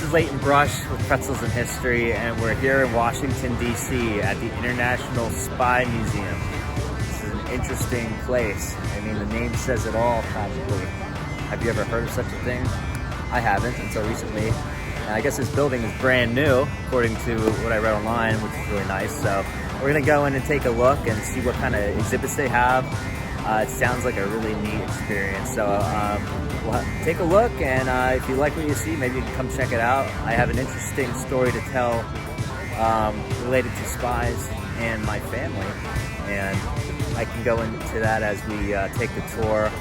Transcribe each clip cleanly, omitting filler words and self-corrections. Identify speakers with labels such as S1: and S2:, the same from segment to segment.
S1: is Leighton Brush with Pretzels in History, and we're here in Washington, D.C. at the International Spy Museum. This is an interesting place. I mean, the name says it all, practically. Have you ever heard of such a thing? I haven't until recently. And I guess this building is brand new, according to what I read online, which is really nice. So we're gonna go in and take a look and see what kind of exhibits they have. It sounds like a really neat experience. So we'll take a look, and if you like what you see, maybe you can come check it out. I have an interesting story to tell related to spies and my family, and I can go into that as we take the tour.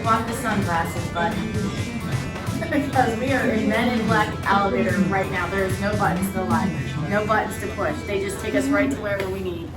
S2: Want the sunglasses, bud. Because we are in Men in Black elevator right now. There's no buttons to line, no buttons to push. They just take us right to wherever we need.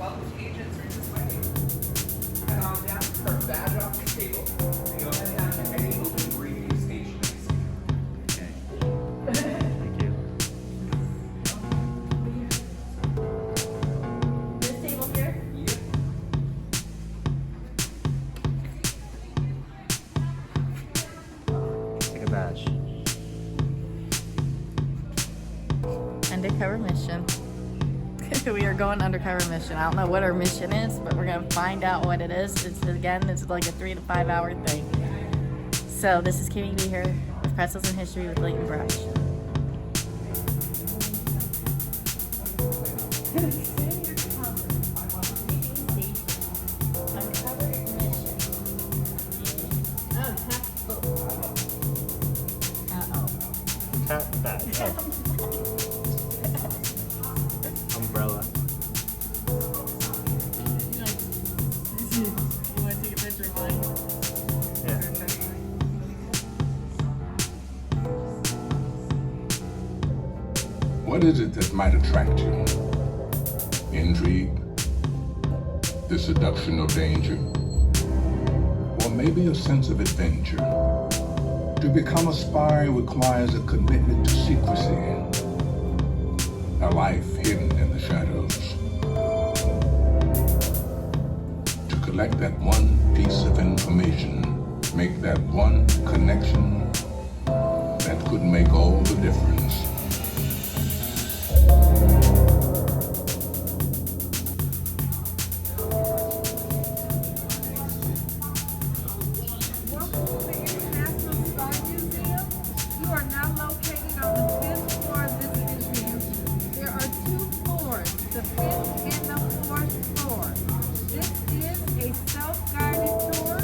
S1: Badge.
S2: Undercover mission. We are going undercover mission. I don't know what our mission is, but we're gonna find out what it is. It's like a 3 to 5 hour thing. So this is Kimmy B here with Pretzels in History with Leighton Brush.
S1: That. Oh. Umbrella.
S2: You want to take a picture of mine?
S1: Yeah.
S3: What is it that might attract you? Intrigue? The seduction of danger? Or maybe a sense of adventure? To become a spy requires a commitment to secrecy, a life hidden in the shadows. To collect that one piece of information, make that one connection that could make all the difference.
S4: The fifth and the fourth floor. This is a self-guided tour,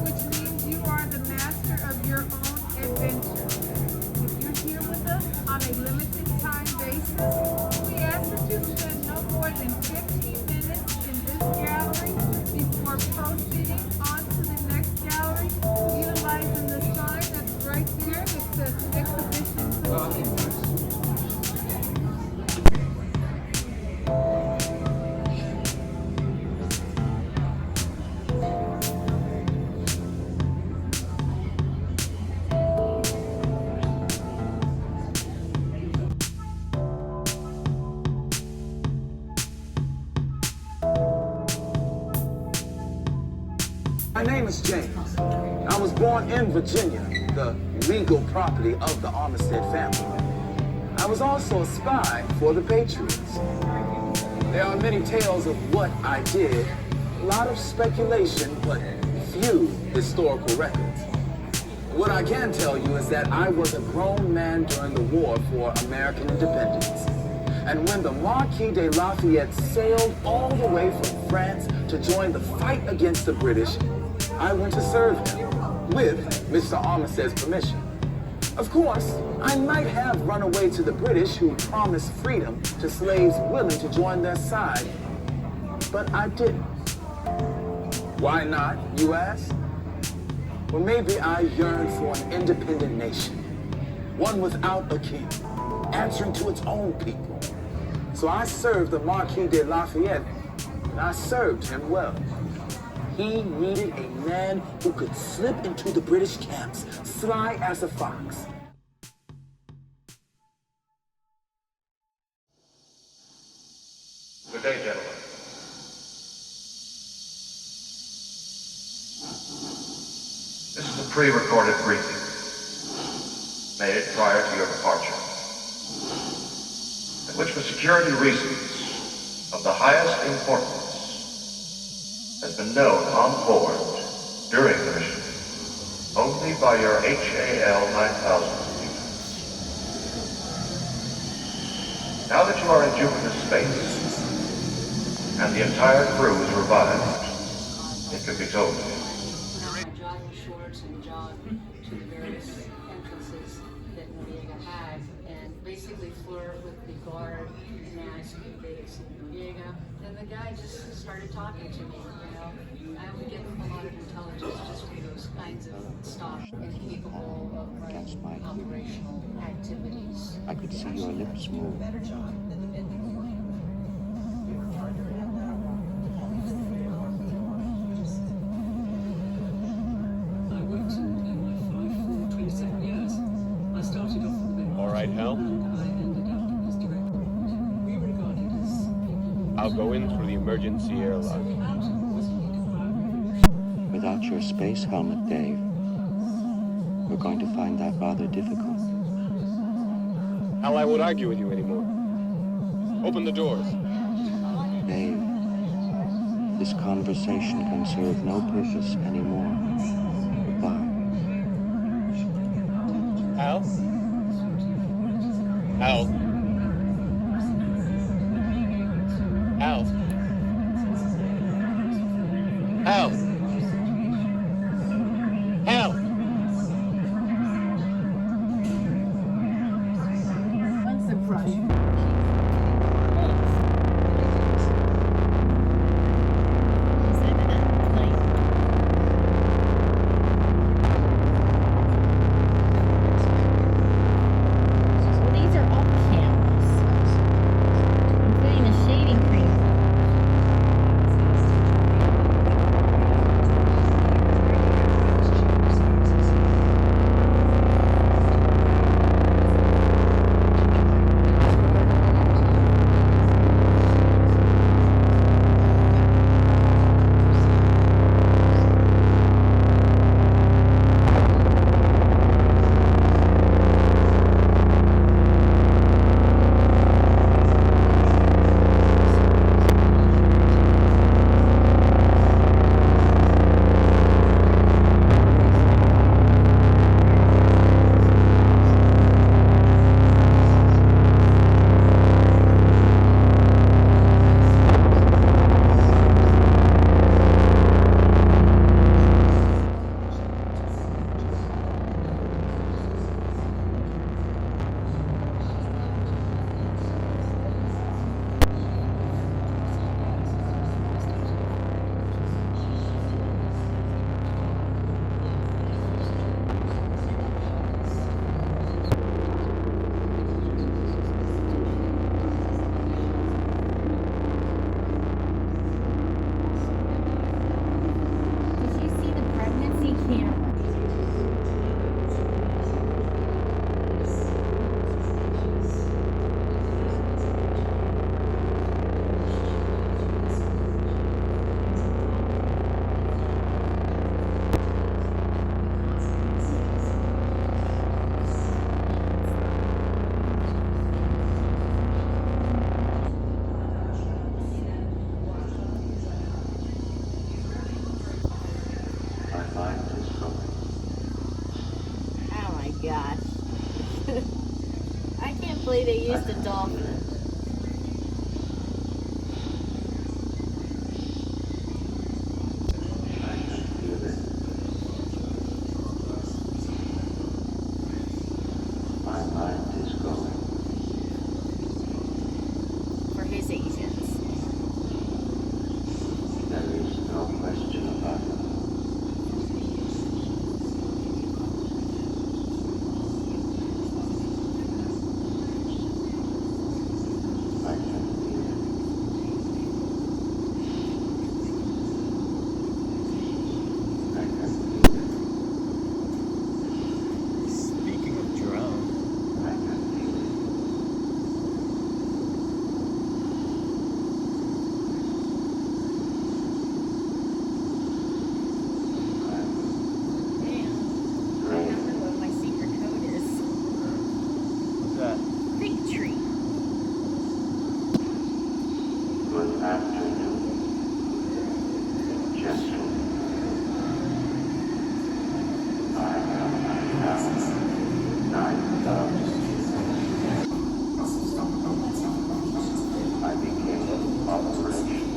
S4: which means you are the master of your own adventure. If you're here with us on a limited time basis, we ask that you spend no more than 15 minutes in this gallery before proceeding on to the next gallery, utilizing the sign that's right there that says Exhibition Continued.
S5: My name is James. I was born in Virginia, the legal property of the Armistead family. I was also a spy for the Patriots. There are many tales of what I did, a lot of speculation, but few historical records. What I can tell you is that I was a grown man during the war for American independence. And when the Marquis de Lafayette sailed all the way from France to join the fight against the British, I went to serve him with Mr. Armistead's permission. Of course, I might have run away to the British who promised freedom to slaves willing to join their side, but I didn't. Why not, you ask? Well, maybe I yearned for an independent nation, one without a king, answering to its own people. So I served the Marquis de Lafayette, and I served him well. He needed a man who could slip into the British camps, sly as a fox.
S6: Good day, gentlemen. This is a pre-recorded briefing made prior to your departure, in which, for security reasons of the highest importance, has been known on board during the mission only by your HAL 9000 computer. Now that you are in Jupiter's space and the entire crew is revived, it can be told you.
S7: Jog in shorts and jog to the various entrances that Noriega had, and basically flirt with the guard and ask if they had seen Noriega. And the guy just started talking to me, I would give him a lot of intelligence just for those kinds of stuff and capable of running operational activities.
S8: I could see your lips move.
S7: Better job than the Midnight.
S9: All right, Hal. I'll go in through the emergency airlock.
S8: Without your space helmet, Dave, we're going to find that rather difficult.
S9: Hal, I won't argue with you anymore. Open the doors.
S8: Dave, this conversation can serve no purpose anymore. Goodbye.
S9: Hal? Hal? Hal? Hal? Hal?
S2: What's the price? Hopefully they used a dolphin.
S8: My mind is going.
S2: For his agents.
S8: There is no question about it. afternoon, gentle. I am now 9,000. I became operational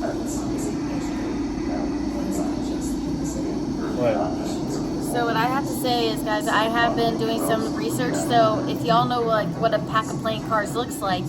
S8: at the
S2: So what I have to say is, guys, I have been doing some research. So if y'all know like what a pack of playing cards looks like,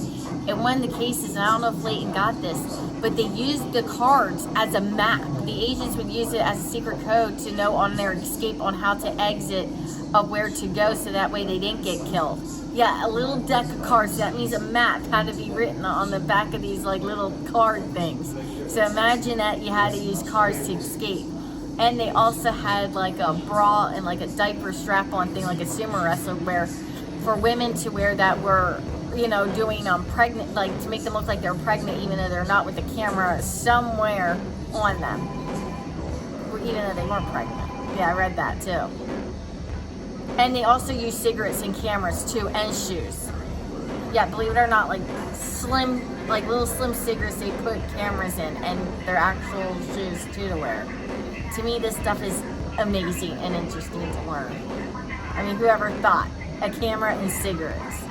S2: in one of the cases, and I don't know if Leighton got this, but they used the cards as a map. The agents would use it as a secret code to know on their escape on how to exit, of where to go, so that way they didn't get killed. Yeah, a little deck of cards. That means a map had to be written on the back of these like little card things. So imagine that you had to use cards to escape. And they also had like a bra and like a diaper strap-on thing, like a sumo wrestler, where for women to wear that were, you know, doing pregnant, like to make them look like they're pregnant, even though they're not, with the camera somewhere on them, even though they weren't pregnant. Yeah, I read that too. And they also use cigarettes and cameras too, and shoes. Yeah, believe it or not, like slim, like little slim cigarettes they put cameras in, and their actual shoes too to wear. To me, this stuff is amazing and interesting to learn. I mean, whoever thought? A camera and cigarettes.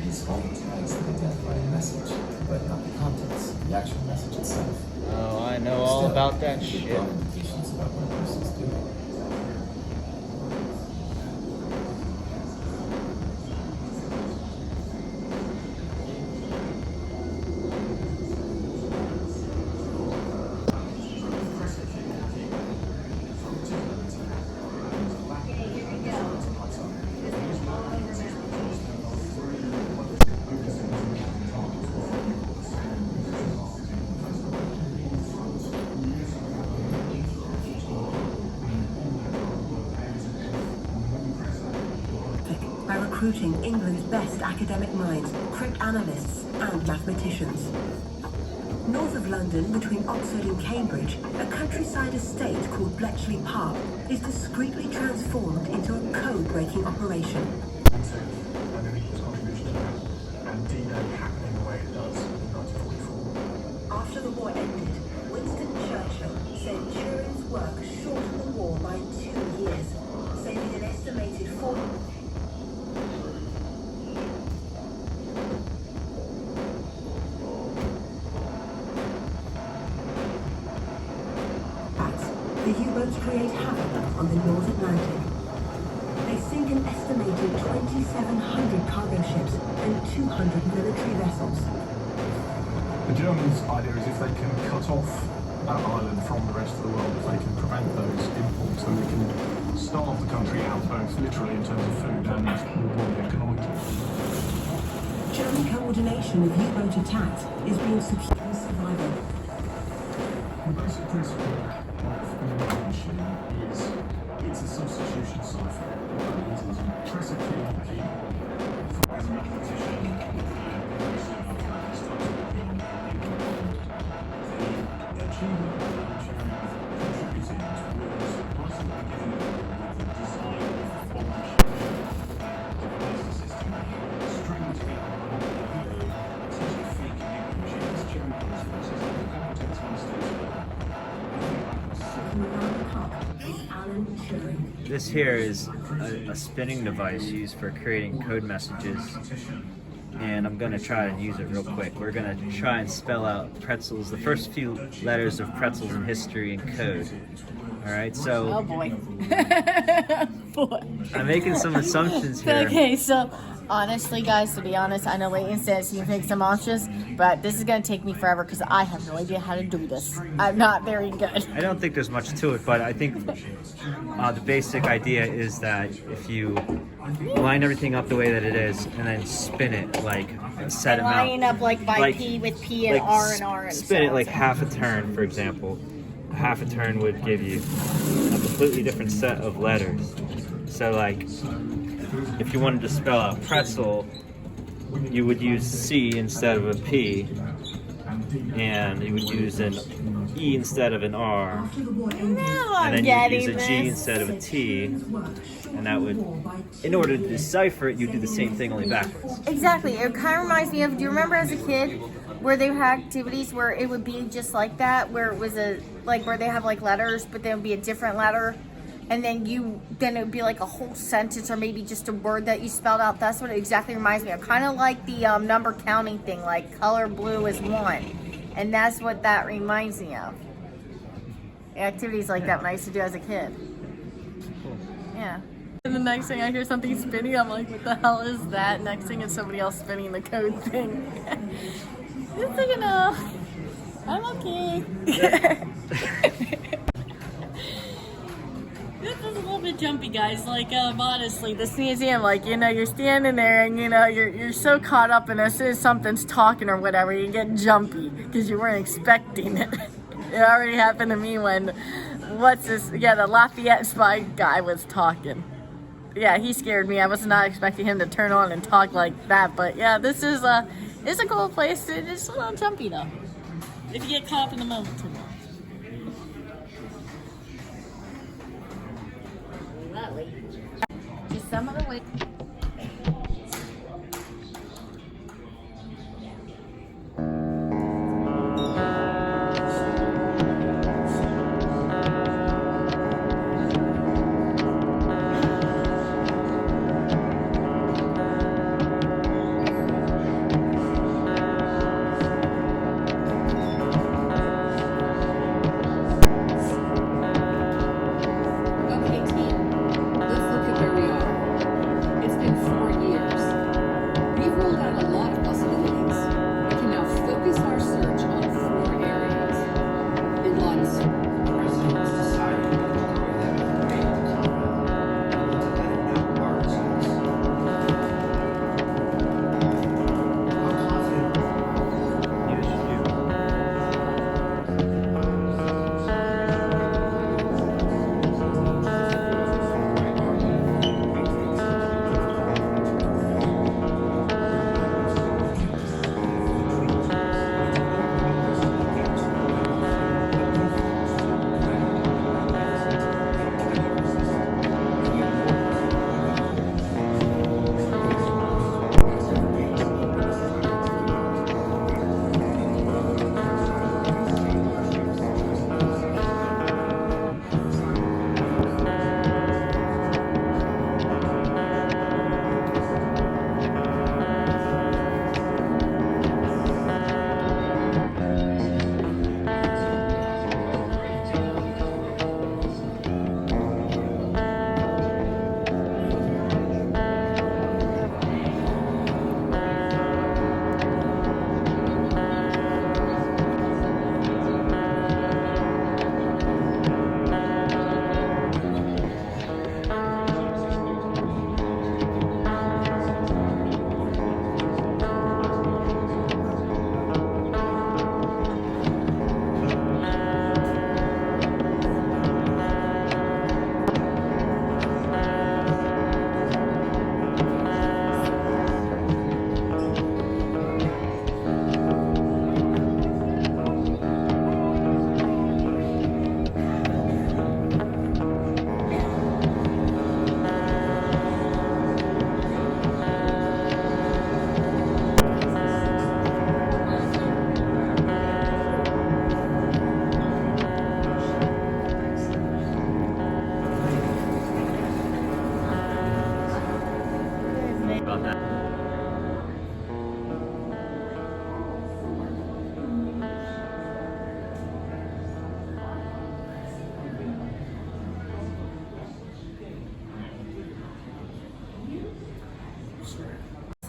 S10: These phone tags that identify the message, but not the contents, the actual message itself.
S1: Oh, I know all about that shit.
S10: Indications about what a person's doing.
S11: By recruiting England's best academic minds, cryptanalysts and mathematicians. North of London, between Oxford and Cambridge, a countryside estate called Bletchley Park is discreetly transformed into a code-breaking operation. After the war ended, Winston Churchill said Turing's work shortened the war by 2 years, saving an estimated 4... The U-boats create havoc on the North Atlantic. They sink an estimated 2,700 cargo ships and 200 military vessels.
S12: The Germans' idea is if they can cut off that island from the rest of the world, if they can prevent those imports, then they can starve the country out, both literally in terms of food and more broadly economically.
S11: German coordination of U-boat attacks is being secured in survival.
S12: The basic principle of communication is it's a substitution cipher. It is a press a key on the keyboard. As a mathematician, the achievement which you contributed towards right at the beginning with the design of the system, string together essentially fake Enigma machines, German police forces, and competence on stage.
S1: This here is a spinning device used for creating code messages, and I'm gonna try and use it real quick. We're gonna try and spell out pretzels, the first few letters of pretzels in history and code. All right, so.
S2: Oh boy. Boy.
S1: I'm making some assumptions here.
S2: Okay, so honestly, guys, to be honest, I know Leighton says he makes some options, but this is going to take me forever because I have no idea how to do this. I'm not very good.
S1: I don't think there's much to it, but I think the basic idea is that if you line everything up the way that it is and then spin it like a set amount.
S2: Line up like by P with P and
S1: like
S2: R and R and
S1: spin it like half a turn, for example. Half a turn would give you a completely different set of letters. So like, if you wanted to spell out pretzel, you would use C instead of a P, and you would use an E instead of an R,
S2: Now
S1: and
S2: I'm
S1: then you would
S2: getting
S1: use a G
S2: this.
S1: instead of a T, And that would, in order to decipher it, you do the same thing only backwards.
S2: Exactly. It kind of reminds me of, do you remember as a kid where they had activities where it would be just like that, where it was where they have like letters, but there would be a different letter, and then it would be like a whole sentence or maybe just a word that you spelled out. That's what it exactly reminds me of. Kind of like the number counting thing, like color blue is 1. And that's what that reminds me of. Activities like that when I used to do as a kid.
S1: Cool.
S2: Yeah. And the next thing I hear something spinning, I'm like, what the hell is that? Next thing it's somebody else spinning the code thing. Just so you know, I'm okay. This is a little bit jumpy, guys. Like, honestly, this museum, like, you know, you're standing there and, you know, you're so caught up in as soon as something's talking or whatever, you get jumpy because you weren't expecting it. It already happened to me when, the Lafayette spy guy was talking. Yeah, he scared me. I was not expecting him to turn on and talk like that. But yeah, this is it's a cool place. It's a little jumpy though, if you get caught up in the moment too much. Just some of the way.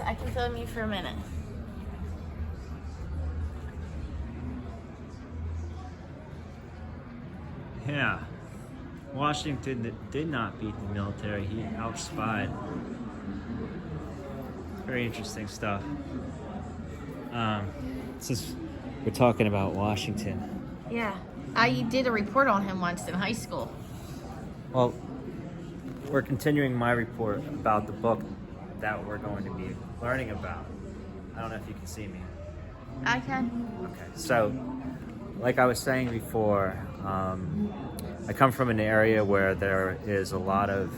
S2: I can film you for a minute.
S1: Yeah. Washington did not beat the military. He outspied. Very interesting stuff. Since we're talking about Washington.
S2: Yeah. I did a report on him once in high school.
S1: Well, we're continuing my report about the book that we're going to be learning about. I don't know if you can see me.
S2: I can.
S1: Okay, so like I was saying before, I come from an area where there is a lot of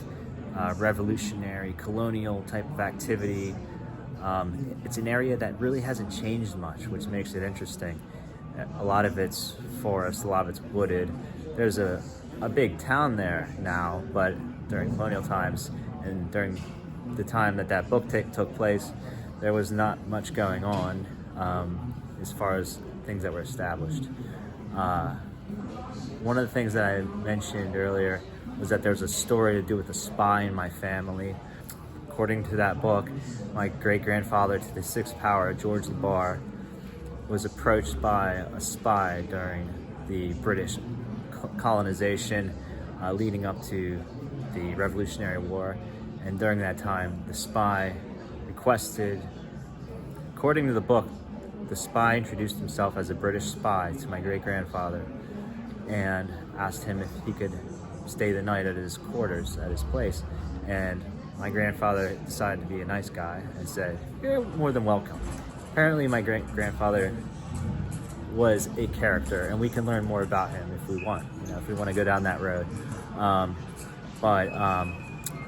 S1: revolutionary, colonial type of activity. It's an area that really hasn't changed much, which makes it interesting. A lot of it's forest, a lot of it's wooded. There's a big town there now, but during colonial times and during the time that book took place, there was not much going on as far as things that were established. One of the things that I mentioned earlier was that there's a story to do with a spy in my family. According to that book, my great-grandfather to the sixth power, George the Bar, was approached by a spy during the British colonization leading up to the Revolutionary War. And during that time, the spy requested, according to the book, the spy introduced himself as a British spy to my great-grandfather and asked him if he could stay the night at his quarters, at his place. And my grandfather decided to be a nice guy and said, "You're more than welcome." Apparently my great-grandfather was a character, and we can learn more about him if we want, if we want to go down that road.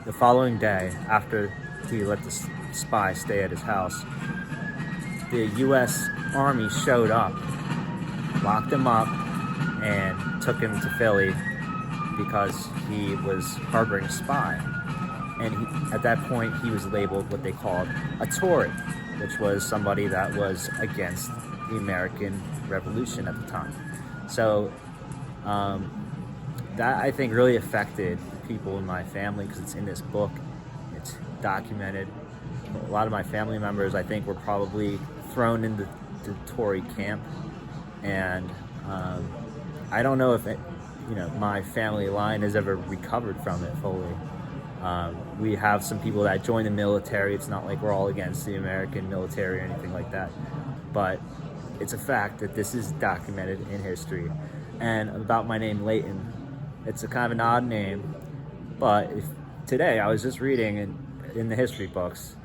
S1: The following day, after he let the spy stay at his house, the U.S. Army showed up, locked him up, and took him to Philly because he was harboring a spy. And at that point, he was labeled what they called a Tory, which was somebody that was against the American Revolution at the time. So that, I think, really affected people in my family because it's in this book. It's documented. A lot of my family members, I think, were probably thrown into the Tory camp, and I don't know if my family line has ever recovered from it fully. We have some people that join the military. It's not like we're all against the American military or anything like that, but it's a fact that this is documented in history. And about my name, Leighton, it's a kind of an odd name, but today I was just reading in the history books,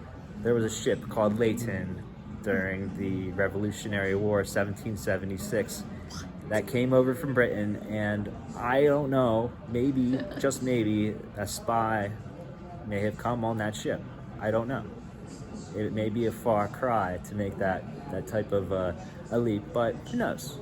S1: there was a ship called Leighton during the Revolutionary War, 1776, that came over from Britain, and I don't know, maybe, just maybe, a spy may have come on that ship. I don't know. It may be a far cry to make that type of a leap, but who knows?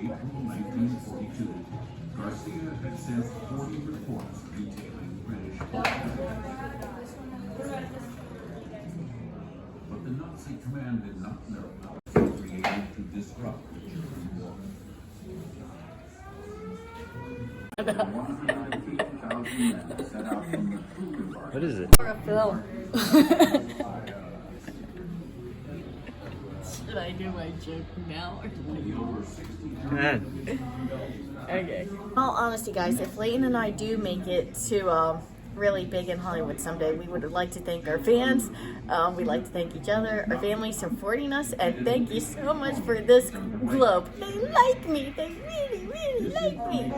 S13: April 1942, Garcia had sent 40 reports detailing British but the Nazi command did not know how to create to disrupt the war.
S1: What is it?
S2: For a film. Should I do my joke now or Okay. In all honesty, guys, if Leighton and I do make it to really big in Hollywood someday, we would like to thank our fans. We'd like to thank each other, our families supporting us, and thank you so much for this globe. They like me. They really, really like me.